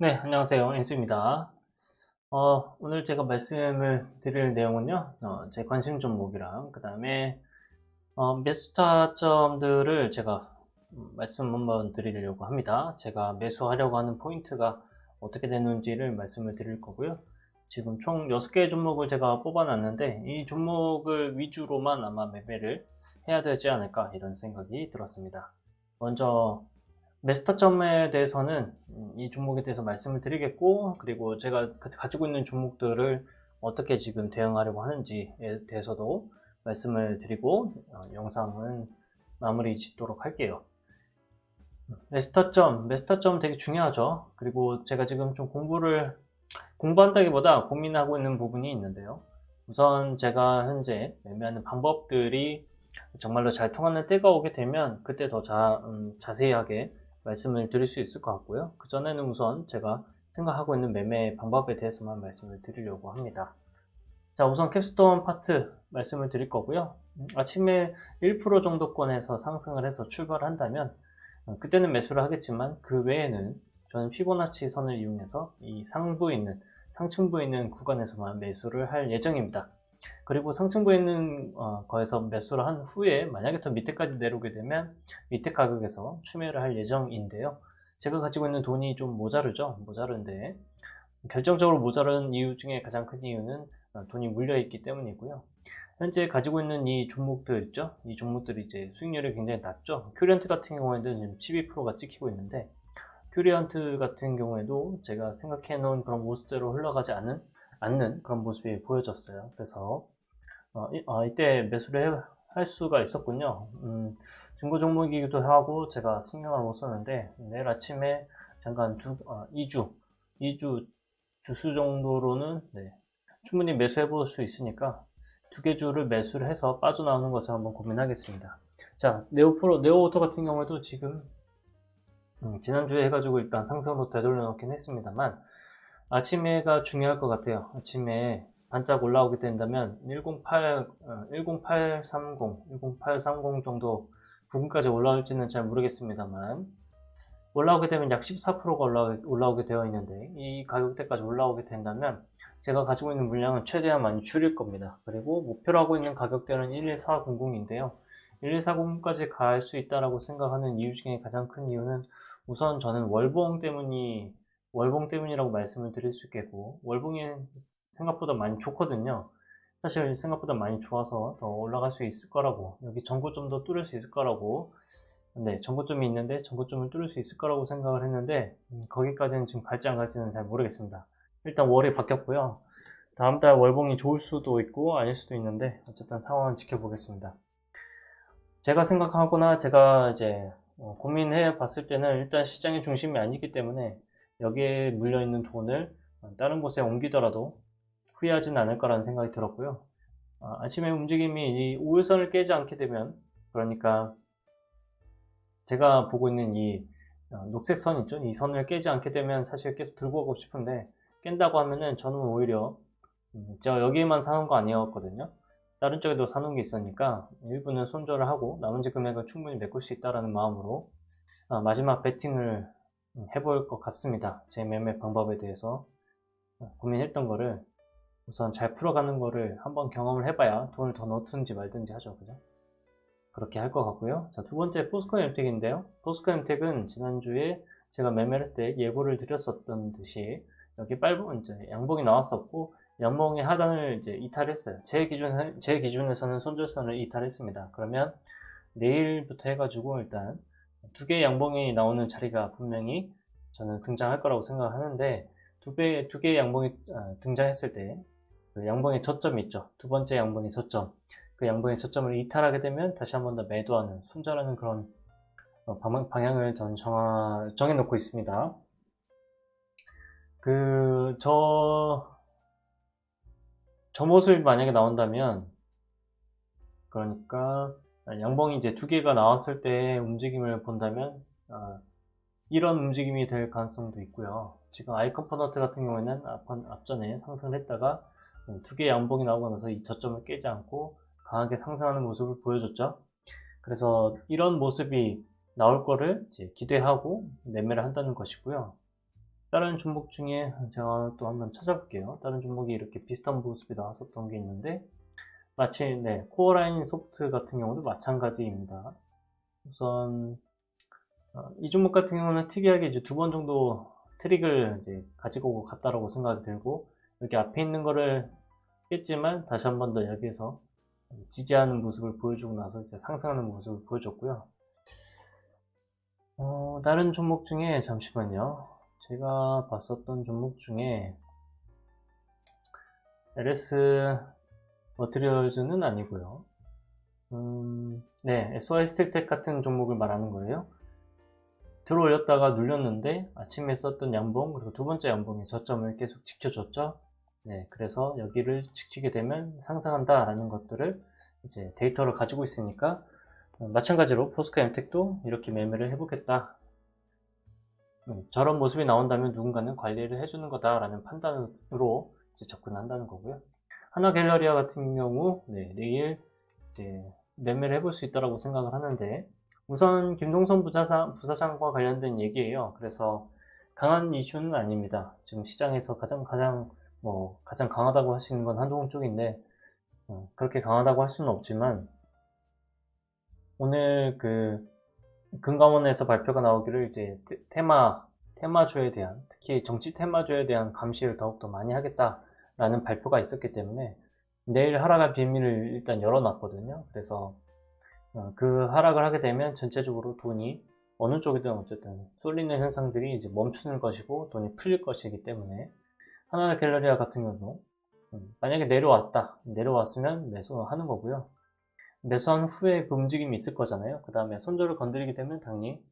네, 안녕하세요. 인수입니다. 오늘 제가 말씀을 드릴 내용은요, 제 관심 종목이랑, 그 다음에, 매수 타점들을 제가 말씀 한번 드리려고 합니다. 제가 매수하려고 하는 포인트가 어떻게 되는지를 말씀을 드릴 거고요. 지금 총 6개의 종목을 제가 뽑아놨는데, 이 종목을 위주로만 아마 매매를 해야 되지 않을까, 이런 생각이 들었습니다. 먼저, 메스터점에 대해서는 이 종목에 대해서 말씀을 드리겠고, 그리고 제가 가지고 있는 종목들을 어떻게 지금 대응하려고 하는지에 대해서도 말씀을 드리고, 영상은 마무리 짓도록 할게요. 메스터점 되게 중요하죠. 그리고 제가 지금 좀 공부한다기보다 고민하고 있는 부분이 있는데요. 우선 제가 현재 매매하는 방법들이 정말로 잘 통하는 때가 오게 되면 그때 더 자세하게 말씀을 드릴 수 있을 것 같고요. 그전에는 우선 제가 생각하고 있는 매매 방법에 대해서만 말씀을 드리려고 합니다. 자, 우선 캡스톤 파트 말씀을 드릴 거고요. 아침에 1% 정도권에서 상승을 해서 출발한다면 그때는 매수를 하겠지만 그 외에는 저는 피보나치 선을 이용해서 이 상층부에 있는 구간에서만 매수를 할 예정입니다. 그리고 상층부에 있는 거에서 매수를 한 후에 만약에 더 밑에까지 내려오게 되면 밑에 가격에서 추매를 할 예정인데요. 제가 가지고 있는 돈이 좀 모자른데 결정적으로 모자른 이유 중에 가장 큰 이유는 돈이 물려있기 때문이고요. 현재 가지고 있는 이 종목들 있죠? 이 종목들이 이제 수익률이 굉장히 낮죠? 큐리언트 같은 경우에는 지금 12%가 찍히고 있는데, 큐리언트 같은 경우에도 제가 생각해 놓은 그런 모습대로 흘러가지 않는 그런 모습이 보여졌어요. 그래서 이때 매수를 할 수가 있었군요. 중고 종목이기도 하고 제가 신경을 못 썼는데 내일 아침에 잠깐 2주 주수 정도로는 충분히 매수해 볼 수 있으니까 2개 주를 매수를 해서 빠져나오는 것을 한번 고민하겠습니다. 자, 네오오토 같은 경우에도 지금 지난주에 해가지고 일단 상승으로 되돌려 놓긴 했습니다만 아침에가 중요할 것 같아요. 아침에 반짝 올라오게 된다면 10830 정도 부근까지 올라올지는 잘 모르겠습니다만 올라오게 되면 약 14%가 올라오게 되어 있는데 이 가격대까지 올라오게 된다면 제가 가지고 있는 물량은 최대한 많이 줄일 겁니다. 그리고 목표로 하고 있는 가격대는 11400인데요. 11400까지 갈 수 있다라고 생각하는 이유 중에 가장 큰 이유는 우선 저는 월봉 때문이라고 말씀을 드릴 수 있겠고, 월봉이 생각보다 많이 좋거든요. 사실 생각보다 많이 좋아서 더 올라갈 수 있을 거라고, 여기 전고점도 뚫을 수 있을 거라고, 네, 전고점이 있는데 전고점을 뚫을 수 있을 거라고 생각을 했는데, 거기까지는 지금 갈지 안 갈지는 잘 모르겠습니다. 일단 월이 바뀌었고요. 다음 달 월봉이 좋을 수도 있고 아닐 수도 있는데, 어쨌든 상황은 지켜보겠습니다. 제가 생각하거나 제가 이제 고민해 봤을 때는 일단 시장의 중심이 아니기 때문에 여기에 물려있는 돈을 다른 곳에 옮기더라도 후회하진 않을 거라는 생각이 들었고요. 아침에 움직임이 이 5일선을 깨지 않게 되면, 그러니까 제가 보고 있는 이 녹색 선 있죠? 이 선을 깨지 않게 되면 사실 계속 들고 가고 싶은데 깬다고 하면은 저는 오히려 제가 여기에만 사는 거 아니었거든요. 다른 쪽에도 사놓은 게 있으니까 일부는 손절을 하고 나머지 금액을 충분히 메꿀 수 있다는 마음으로 마지막 베팅을 해볼 것 같습니다. 제 매매 방법에 대해서 고민했던 거를 우선 잘 풀어가는 거를 한번 경험을 해봐야 돈을 더 넣든지 말든지 하죠. 그죠? 그렇게 할 것 같고요. 자, 두 번째 포스코 엠텍인데요. 포스코 엠텍은 지난주에 제가 매매를 했을 때 예고를 드렸었던 듯이 여기 이제 양봉이 나왔었고 양봉의 하단을 이제 이탈했어요. 제 기준에서는 손절선을 이탈했습니다. 그러면 내일부터 해가지고 일단 두 개의 양봉이 나오는 자리가 분명히 저는 등장할 거라고 생각하는데 두 개의 양봉이 등장했을 때 그 양봉의 저점이 있죠. 두 번째 양봉의 저점. 그 양봉의 저점을 이탈하게 되면 다시 한 번 더 매도하는, 손절하는 그런 방향을 저는 정해놓고 있습니다. 저 모습이 만약에 나온다면, 그러니까 양봉이 이제 두 개가 나왔을 때 움직임을 본다면 이런 움직임이 될 가능성도 있고요. 지금 아이컴포너트 같은 경우에는 앞전에 상승을 했다가 두 개의 양봉이 나오고 나서 이 저점을 깨지 않고 강하게 상승하는 모습을 보여줬죠. 그래서 이런 모습이 나올 거를 이제 기대하고 매매를 한다는 것이고요. 다른 종목 중에 제가 또 한번 찾아볼게요. 다른 종목이 이렇게 비슷한 모습이 나왔었던 게 있는데, 마치, 네, 코어라인 소프트 같은 경우도 마찬가지입니다. 우선, 이 종목 같은 경우는 특이하게 이제 두 번 정도 트릭을 이제 가지고 갔다라고 생각이 들고, 여기 앞에 있는 거를 깼지만, 다시 한 번 더 여기에서 지지하는 모습을 보여주고 나서 이제 상승하는 모습을 보여줬고요. 다른 종목 중에, 잠시만요. 제가 봤었던 종목 중에, LS 머티리얼즈는 아니고요. 네, SY 스틸텍 같은 종목을 말하는 거예요. 들어 올렸다가 눌렸는데 아침에 썼던 양봉 그리고 두 번째 양봉의 저점을 계속 지켜줬죠. 네, 그래서 여기를 지키게 되면 상승한다 라는 것들을 이제 데이터를 가지고 있으니까 마찬가지로 포스코 엠텍도 이렇게 매매를 해보겠다. 저런 모습이 나온다면 누군가는 관리를 해주는 거다라는 판단으로 이제 접근한다는 거고요. 하나갤러리아 같은 경우 네, 내일 이제 매매를 해볼 수 있다고 생각을 하는데, 우선 김동선 부사장과 관련된 얘기예요. 그래서 강한 이슈는 아닙니다. 지금 시장에서 가장 강하다고 할 수 있는 건 한동훈 쪽인데, 그렇게 강하다고 할 수는 없지만, 오늘 그 금감원에서 발표가 나오기를 이제 테마주에 대한, 특히 정치 테마주에 대한 감시를 더욱더 많이 하겠다라는 발표가 있었기 때문에 내일 하락할 비밀을 일단 열어놨거든요. 그래서 그 하락을 하게 되면 전체적으로 돈이 어느 쪽이든 어쨌든 쏠리는 현상들이 이제 멈추는 것이고 돈이 풀릴 것이기 때문에, 하나갤러리아 같은 경우도 만약에 내려왔으면 매수하는 거고요. 매수한 후에 그 움직임이 있을 거잖아요. 그 다음에 손절을 건드리게 되면 당연히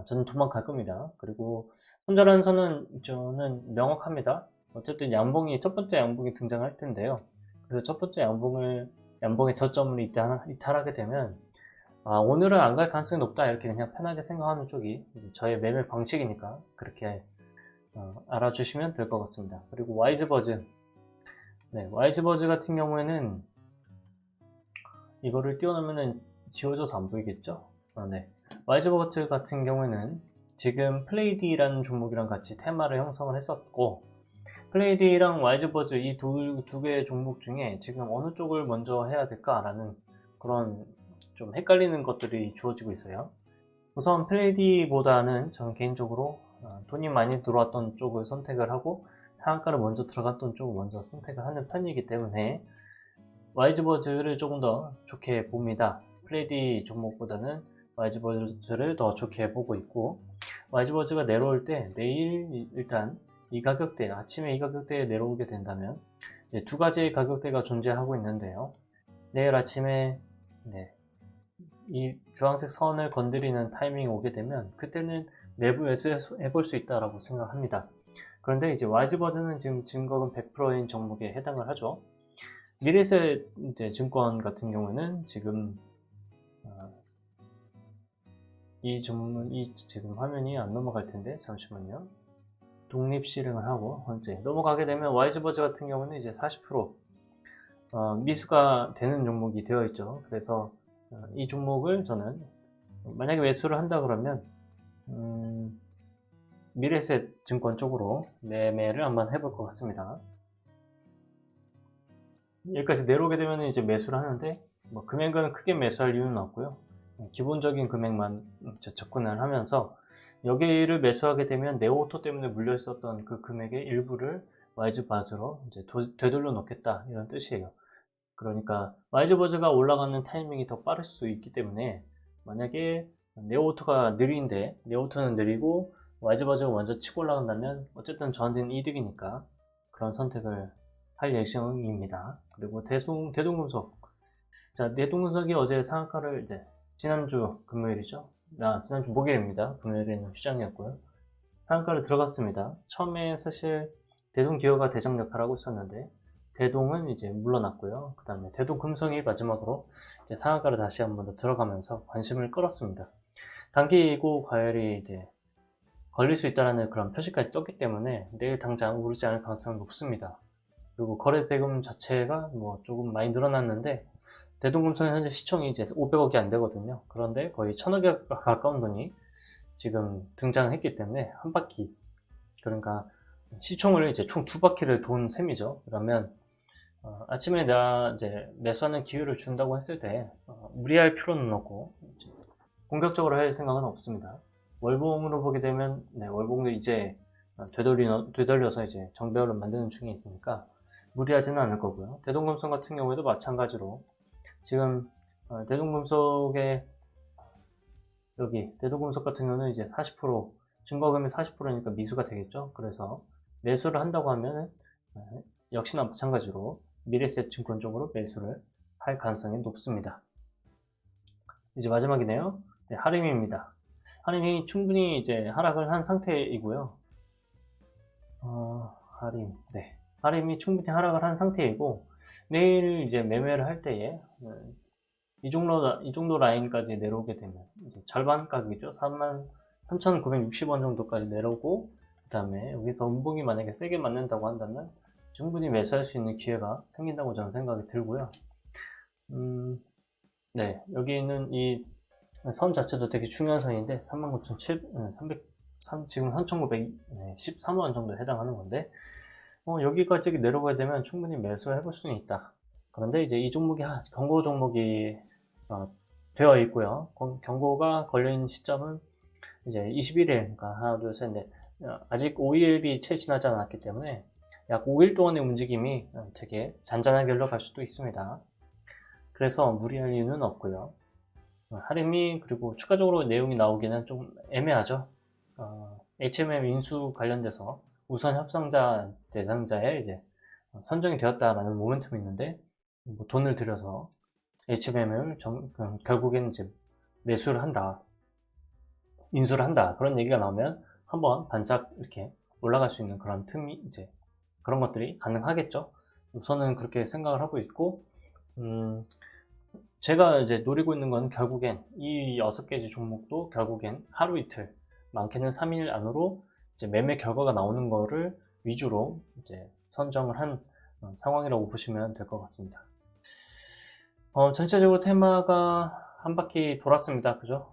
저는 도망갈 겁니다. 그리고 손절한 선은 저는 명확합니다. 어쨌든 첫 번째 양봉이 등장할 텐데요. 그래서 첫 번째 양봉의 저점을 이탈하게 되면, 오늘은 안 갈 가능성이 높다 이렇게 그냥 편하게 생각하는 쪽이 이제 저의 매매 방식이니까 그렇게 알아주시면 될 것 같습니다. 그리고 와이즈버즈, 네, 와이즈버즈 같은 경우에는 이거를 띄워놓으면 지워져서 안 보이겠죠? 네. 와이즈버즈 같은 경우에는 지금 플레이디라는 종목이랑 같이 테마를 형성을 했었고, 플레이디랑 와이즈버즈 이 두 개의 종목 중에 지금 어느 쪽을 먼저 해야 될까라는 그런 좀 헷갈리는 것들이 주어지고 있어요. 우선 플레이디보다는 저는 개인적으로 돈이 많이 들어왔던 쪽을 선택을 하고 상한가를 먼저 들어갔던 쪽을 먼저 선택을 하는 편이기 때문에 와이즈버즈를 조금 더 좋게 봅니다. 플레이디 종목보다는 와이즈버즈를 더 좋게 보고 있고, 와이즈버즈가 내려올 때 내일 일단 이 가격대, 아침에 이 가격대에 내려오게 된다면 이제 두 가지의 가격대가 존재하고 있는데요. 내일 아침에 이 주황색 선을 건드리는 타이밍이 오게 되면 그때는 매부 매수해볼 수 있다고 생각합니다. 그런데 이제 와이즈버즈는 지금 증거금 100%인 종목에 해당을 하죠. 미래세 이제 증권 같은 경우는 지금 이 지금 화면이 안 넘어갈 텐데 잠시만요. 독립 실행을 하고 이제 넘어가게 되면 와이즈버즈 같은 경우는 이제 40% 미수가 되는 종목이 되어 있죠. 그래서 이 종목을 저는 만약에 매수를 한다 그러면 미래세 증권 쪽으로 매매를 한번 해볼 것 같습니다. 여기까지 내려오게 되면 이제 매수를 하는데, 뭐 금액은 크게 매수할 이유는 없고요. 기본적인 금액만 접근을 하면서 여기를 매수하게 되면 네오토 때문에 물려 있었던 그 금액의 일부를 와이즈버즈로 이제 되돌려 놓겠다 이런 뜻이에요. 그러니까 와이즈버즈가 올라가는 타이밍이 더 빠를 수 있기 때문에, 만약에 네오토가 느린데 네오토는 느리고 와이즈버즈가 먼저 치고 올라간다면 어쨌든 저한테는 이득이니까 그런 선택을 할 예정입니다. 그리고 대동금속. 자, 대동금속이 어제 상한가를 이제 지난주 금요일이죠. 지난주 목요일입니다. 금요일에는 휴장이었고요. 상한가를 들어갔습니다. 처음에 사실 대동기어가 대장 역할을 하고 있었는데 대동은 이제 물러났고요. 그 다음에 대동금속이 마지막으로 이제 상한가를 다시 한 번 더 들어가면서 관심을 끌었습니다. 단기이고 과열이 이제 걸릴 수 있다는 그런 표시까지 떴기 때문에 내일 당장 오르지 않을 가능성이 높습니다. 그리고 거래 대금 자체가 뭐 조금 많이 늘어났는데 대동금속은 현재 시총이 이제 500억이 안 되거든요. 그런데 거의 1000억에 가까운 돈이 지금 등장했기 때문에 한 바퀴 그러니까 시총을 이제 총 2바퀴를 돈 셈이죠. 그러면 아침에 나 이제 매수하는 기회를 준다고 했을 때 무리할 필요는 없고 공격적으로 할 생각은 없습니다. 월봉으로 보게 되면 월봉도 이제 되돌려서 이제 정배열을 만드는 중에 있으니까 무리하지는 않을 거고요. 대동금속 같은 경우에도 마찬가지로 지금 대동금속의 여기 대동금속 같은 경우는 이제 40% 증거금이 40%니까 미수가 되겠죠. 그래서 매수를 한다고 하면 역시나 마찬가지로 미래에셋증권 쪽으로 매수를 할 가능성이 높습니다. 이제 마지막이네요. 하림입니다. 하림이 충분히 이제 하락을 한 상태이고요. 하림이 충분히 하락을 한 상태이고 내일 이제 매매를 할 때에 이 정도 라인까지 내려오게 되면 이제 절반 가격이죠. 33,960원 정도까지 내려오고 그 다음에 여기서 음봉이 만약에 세게 맞는다고 한다면 충분히 매수할 수 있는 기회가 생긴다고 저는 생각이 들고요. 여기 있는 이 선 자체도 되게 중요한 선인데 39,300 지금 3,913원 정도 해당하는 건데 여기까지 내려가게 되면 충분히 매수해 볼 수는 있다. 그런데 이제 이 종목이 경고 종목이 되어 있고요. 경고가 걸려있는 시점은 이제 21일, 그러니까 하나, 둘, 셋, 넷. 아직 5일이 채 지나지 않았기 때문에 약 5일 동안의 움직임이 되게 잔잔하게 흘러갈 수도 있습니다. 그래서 무리할 이유는 없고요. 하림이 그리고 추가적으로 내용이 나오기는 좀 애매하죠. HMM 인수 관련돼서 우선 협상자 대상자에 이제 선정이 되었다라는 모멘텀이 있는데 돈을 들여서 HMM을 결국에는 이제 매수를 한다, 인수를 한다 그런 얘기가 나오면 한번 반짝 이렇게 올라갈 수 있는 그런 틈이 이제 그런 것들이 가능하겠죠. 우선은 그렇게 생각을 하고 있고 제가 이제 노리고 있는 건 결국엔 이 6개지 종목도 결국엔 하루 이틀, 많게는 3일 안으로 이제 매매 결과가 나오는 거를 위주로 이제 선정을 한 상황이라고 보시면 될 것 같습니다. 전체적으로 테마가 한 바퀴 돌았습니다. 그죠?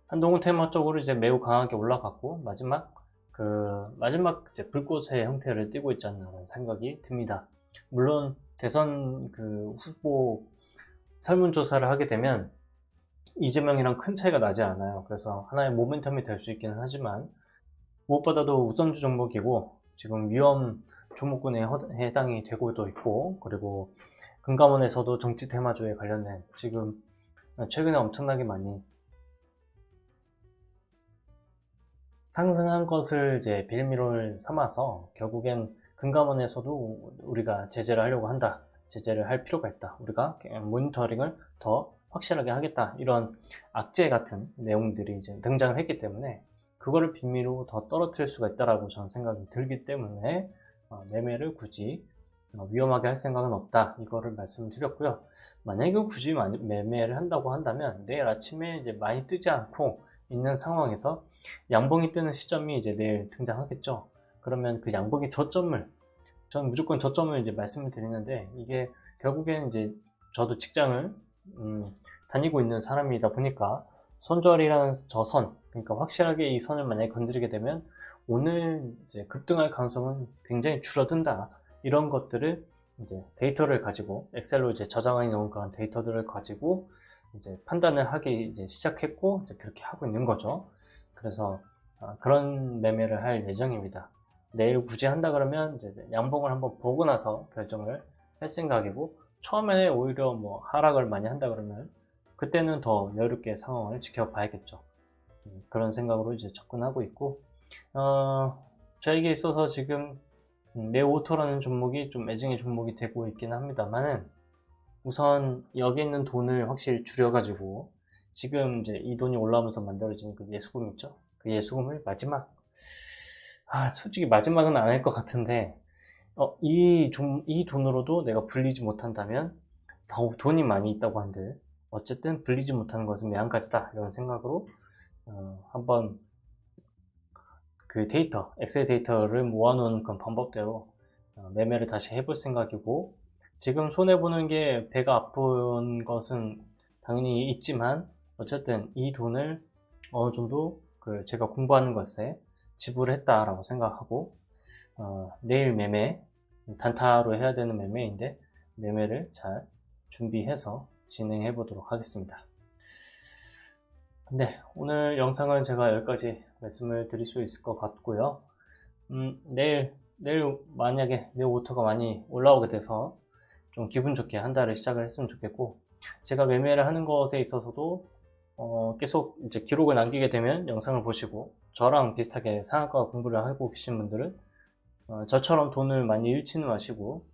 한동훈 테마 쪽으로 이제 매우 강하게 올라갔고 마지막 이제 불꽃의 형태를 띠고 있지 않나 라는 생각이 듭니다. 물론 대선 후보 설문조사를 하게 되면 이재명이랑 큰 차이가 나지 않아요. 그래서 하나의 모멘텀이 될 수 있기는 하지만 무엇보다도 우선주 종목이고 지금 위험 종목군에 해당이 되고도 있고 그리고 금감원에서도 정치 테마주에 관련된 지금 최근에 엄청나게 많이 상승한 것을 이제 빌미를 삼아서 결국엔 금감원에서도 우리가 제재를 하려고 한다. 제재를 할 필요가 있다. 우리가 모니터링을 더 확실하게 하겠다. 이런 악재 같은 내용들이 이제 등장을 했기 때문에 그거를 빌미로 더 떨어뜨릴 수가 있다라고 저는 생각이 들기 때문에 매매를 굳이 위험하게 할 생각은 없다. 이거를 말씀드렸고요. 만약에 굳이 매매를 한다고 한다면 내일 아침에 이제 많이 뜨지 않고 있는 상황에서 양봉이 뜨는 시점이 이제 내일 등장하겠죠. 그러면 그 양봉의 저점을 저는 무조건 저점을 이제 말씀을 드리는데 이게 결국에는 이제 저도 직장을 다니고 있는 사람이다 보니까 손절이라는 저 선, 그러니까 확실하게 이 선을 만약에 건드리게 되면 오늘 이제 급등할 가능성은 굉장히 줄어든다. 이런 것들을 이제 데이터를 가지고 엑셀로 이제 저장해 놓은 그런 데이터들을 가지고 이제 판단을 하기 이제 시작했고 이제 그렇게 하고 있는 거죠. 그래서 그런 매매를 할 예정입니다. 내일 굳이 한다 그러면 이제 양봉을 한번 보고 나서 결정을 할 생각이고 처음에 오히려 뭐 하락을 많이 한다 그러면 그때는 더 여유롭게 상황을 지켜봐야겠죠. 그런 생각으로 이제 접근하고 있고 저에게 있어서 지금 네오토라는 종목이 좀 애증의 종목이 되고 있긴 합니다만은 우선 여기 있는 돈을 확실히 줄여가지고 지금 이제 이 돈이 올라오면서 만들어진 그 예수금 있죠? 그 예수금을 솔직히 마지막은 안 할 것 같은데 이 돈으로도 내가 불리지 못한다면 더 돈이 많이 있다고 한들 어쨌든 불리지 못하는 것은 매한가지다 이런 생각으로 한번 그 데이터, 엑셀 데이터를 모아놓은 그런 방법대로 매매를 다시 해볼 생각이고 지금 손해보는 게 배가 아픈 것은 당연히 있지만 어쨌든 이 돈을 어느 정도 제가 공부하는 것에 지불했다라고 생각하고 내일 매매, 단타로 해야 되는 매매인데 매매를 잘 준비해서 진행해 보도록 하겠습니다. 네, 오늘 영상은 제가 여기까지 말씀을 드릴 수 있을 것 같고요. 내일 만약에 네오오토가 많이 올라오게 돼서 좀 기분 좋게 한 달을 시작을 했으면 좋겠고, 제가 매매를 하는 것에 있어서도 계속 이제 기록을 남기게 되면 영상을 보시고, 저랑 비슷하게 상한가 공부를 하고 계신 분들은 저처럼 돈을 많이 잃지는 마시고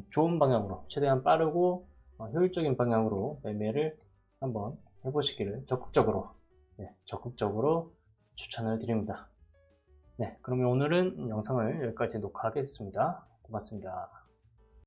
좋은 방향으로, 최대한 빠르고 효율적인 방향으로 매매를 한번 해보시기를 적극적으로 추천을 드립니다. 네, 그러면 오늘은 영상을 여기까지 녹화하겠습니다. 고맙습니다.